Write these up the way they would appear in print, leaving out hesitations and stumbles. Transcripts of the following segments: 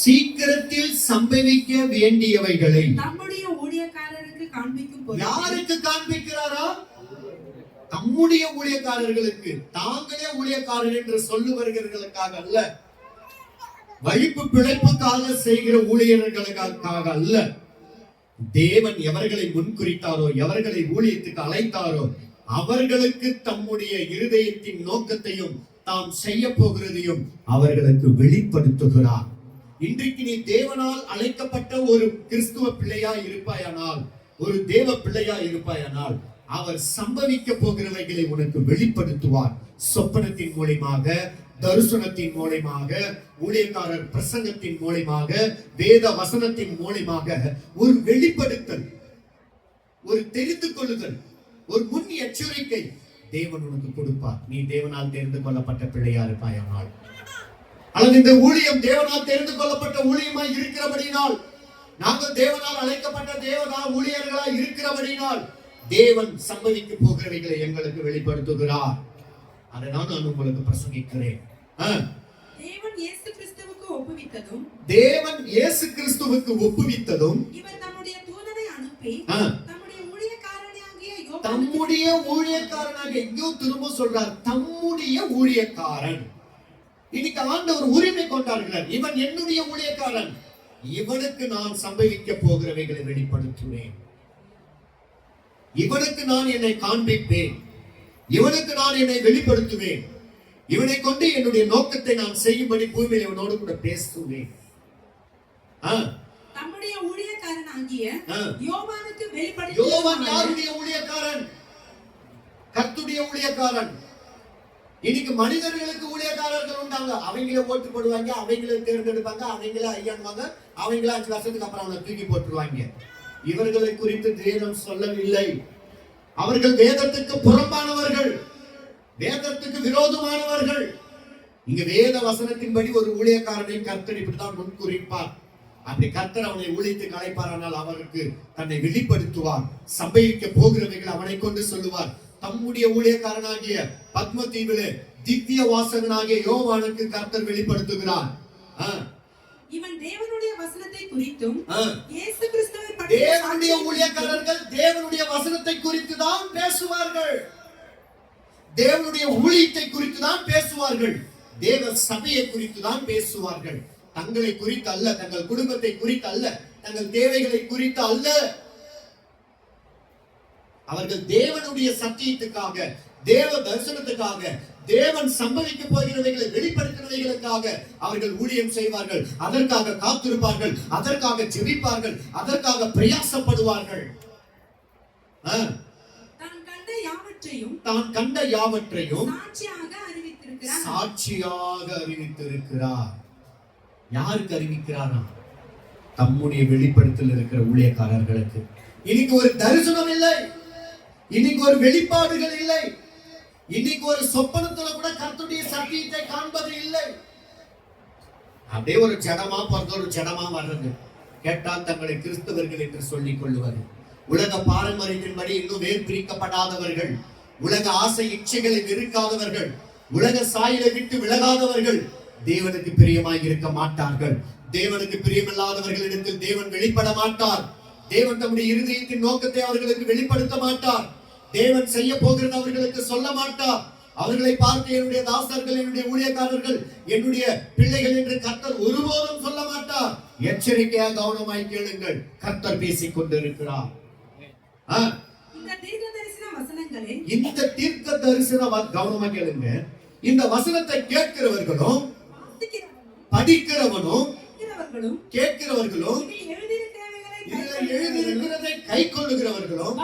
சீக்கிரத்தில் சம்பவிக்க வேண்டியவைகளை நம்முடைய ஊழியக்காரருக்கு காண்பிக்கும் பொருட்டு. யாருக்கு காண்பிக்கிறாரா? தம்முடைய ஊழியக்காரர்களுக்கு. தாங்களே ஊழியக்காரர் என்று சொல்லுவர்களுக்காக அல்ல, வழிப்பு பிழைப்புக்காக செய்கிற ஊழியர்களுக்காக அல்ல. தேவன் எவர்களை முன்குறித்தாரோ, எவர்களை ஊழியத்துக்கு அழைத்தாரோ, அவர்களுக்கு தம்முடைய இருதயத்தின் நோக்கத்தையும் தாம் செய்ய போகிறதையும் அவர்களுக்கு வெளிப்படுத்துகிறார். இன்றைக்கு நீ தேவனால் அழைக்கப்பட்ட ஒரு கிறிஸ்துவ பிள்ளையா இருப்பாயானால், ஒரு தேவ பிள்ளையா இருப்பாயானால், அவர் சம்பவிக்க போகிறவைகளை உனக்கு வெளிப்படுத்துவார். சொப்பனத்தின் மூலமாக, தரிசனத்தின் மூலமாக, ஊழியக்காரர் பிரசங்கத்தின் மூலமாக, வேத வசனத்தின் மூலமாக ஒரு வெளிப்படுத்தல், ஒரு தெரிந்து கொள்ளுதல், ஒரு முன் எச்சரிக்கை தேவன் உனக்கு கொடுப்பார். நீ தேவனால் தெரிந்து கொள்ளப்பட்ட பிள்ளையா இருப்பாயானால், அல்லது இந்த ஊழியம் தேவனால் தெரிந்து கொள்ளப்பட்ட ஊழியமாய் இருக்கிறபடினால், நாங்கள் தேவனால் அழைக்கப்பட்ட தேவனால் ஊழியர்களாய் இருக்கிறபடினால், தேவன் சம்பவிக்க போகிறவைகளை எங்களுக்கு வெளிப்படுத்துகிறார். அதை நான் உங்களுக்கு பிரசங்கிக்கிறேன். தேவன் இயேசு கிறிஸ்துவுக்கு ஒப்புவித்ததும், தேவன் இயேசு கிறிஸ்துவுக்கு ஒப்புவித்ததும், இவர் தம்முடைய தூதனை அனுப்பி தம்முடைய ஊழியக்காரனாகிய எங்கோ திரும்ப சொல்றார், தம்முடைய ஊழியக்காரன். இன்னைக்கு ஆண்டவர் உரிமை கொண்டாடுகிறார். இவன் என்னுடைய ஊழியக்காரன், இவனுக்கு நான் சம்பவிக்க போகிறவைகளை வெளிப்படுத்துவேன், இவனுக்கு நான் என்னை காண்பிப்பேன், இவனுக்கு நான் என்னை வெளிப்படுத்துவேன், இவனை கொண்டு என்னுடைய நோக்கத்தை நான் செய்யும்படி பூமியில் இவனோடு கூட பேசுவேன். தம்முடைய ஊழியக்காரனாகிய யோவானுக்கு வெளிப்படுத்தி. யோவான் யாருடைய ஊழியக்காரன்? கர்த்தருடைய ஊழியக்காரன். இன்னைக்கு மனிதர்களுக்கு ஊழியக்காரர்கள் உண்டாங்க. அவங்களே ஓட்டு போடுவாங்க, அவங்களே தேர்ந்தெடுப்பாங்க, அவங்களே ஐயான்வாங்க, அவங்களே 5 வருஷத்துக்கு அப்புறம் அவங்களை தூக்கி போட்டுருவாங்க. இவர்களை குறித்து வேதம் சொல்லவில்லை. அவர்கள் வேதத்துக்கு புறம்பானவர்கள், வேதத்துக்கு விரோதமானவர்கள். இங்க வேத வசனத்தின்படி ஒரு ஊழியக்காரனை கர்த்தர் இப்படிதான் முன்குறிப்பார். அப்படி கர்த்தர் அவனை ஊழியத்துக்கு அழைப்பாரானால் அவருக்கு தன்னை வெளிப்படுத்துவார். சம்பவிக்க போகிறவைகள் அவனை கொண்டு சொல்லுவார். தம்முடைய ஊழியக்காரனாகிய பத்மதீவிலே திவ்ய வாசகனாகிய யோவானுக்கு கர்த்தர் வெளிப்படுத்துகிறார். இவன் தேவனுடைய வசனத்தை குறித்தும் இயேசு கிறிஸ்துவை பற்றி. தேவனுடைய ஊழியக்காரர்கள் தேவனுடைய வசனத்தை குறித்து தான் பேசுவார்கள், தேவனுடைய ஊழியத்தை குறித்து தான் பேசுவார்கள், தேவ சபையை குறித்து தான் பேசுவார்கள். தங்களை குறித்து அல்ல, தங்கள் குடும்பத்தை குறித்து அல்ல, தங்கள் தேவைகளை குறித்து அல்ல. அவர்கள் தேவனுடைய சத்தியத்துக்காக, தேவ தரிசனத்துக்காக, தேவன் சம்பவிக்க போகிறவைகளை வெளிப்படுத்துகிறவைகளுக்காக அவர்கள் ஊழியம் செய்வார்கள். அதற்காக காத்திருப்பார்கள், அதற்காக ஜெபிப்பார்கள், அதற்காக பிரயாசப்படுவார்கள். தான் கண்ட யாவற்றையும் சாட்சியாக அறிவித்திருக்கிறார். யாருக்கு அறிவிக்கிறாரா? தம்முடைய வெளிப்படுத்தல் இருக்கிற ஊழியக்காரர்களுக்கு. இன்னைக்கு ஒரு தரிசனம் இல்லை, இன்னைக்கு ஒரு வெளிப்பாடுகள் இல்லை, இன்னைக்கு ஒரு சொப்பனத்துல கூட கர்த்தருடைய சத்தியத்தை காண்பது இல்லை. அப்படியே ஒரு ஜடமா பிறந்த ஒரு ஜடமா வர்றது. கேட்டால் தங்களை கிறிஸ்தவர்கள் என்று சொல்லிக் கொள்ளுவது. உலக பாரம்பரியத்தின்படி இன்னும் வேறு பிரிக்கப்படாதவர்கள், உலக ஆசை இச்சைகளை வெறுக்காதவர்கள், உலக சாயலை விட்டு விலகாதவர்கள் தேவனுக்கு பிரியமாய் இருக்க மாட்டார்கள். தேவனுக்கு பிரியமில்லாதவர்களிடத்தில் தேவன் வெளிப்பட மாட்டார். தேவன் தம்முடைய இருதயத்தின் நோக்கத்தை அவர்களுக்கு வெளிப்படுத்த மாட்டார். தேவன் செய்ய போகிறது அவர்களுக்கு சொல்ல மாட்டார். அவர்களை பார்த்து என்னுடைய தாசர்கள், என்னுடைய ஊழியக்காரர்கள், என்னுடைய பிள்ளைகள் என்று கர்த்தர் ஒருபோதும் சொல்ல மாட்டார். எச்சரிக்கையாக கவனமாய் கேளுங்கள், கர்த்தர் பேசிக் கொண்டிருக்கிறார். இந்த தீர்க்க தரிசன கவனமா கேளுங்க. இந்த வசனத்தை கேட்கிறவர்களும் படிக்கிறவனும் கேட்கிறவர்களும் எழுதியிருக்கிறதை கை கொள்ளுகிறவர்களும்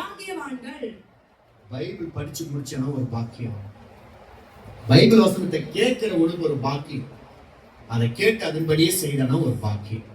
பைபிள் படிச்சு முடிச்சனா ஒரு பாக்கியம். பைபிள் வசனத்தை கேட்கிற ஒரு பாக்கியம், அதை கேட்டு அதன்படியே செய்யறனா ஒரு பாக்கியம்.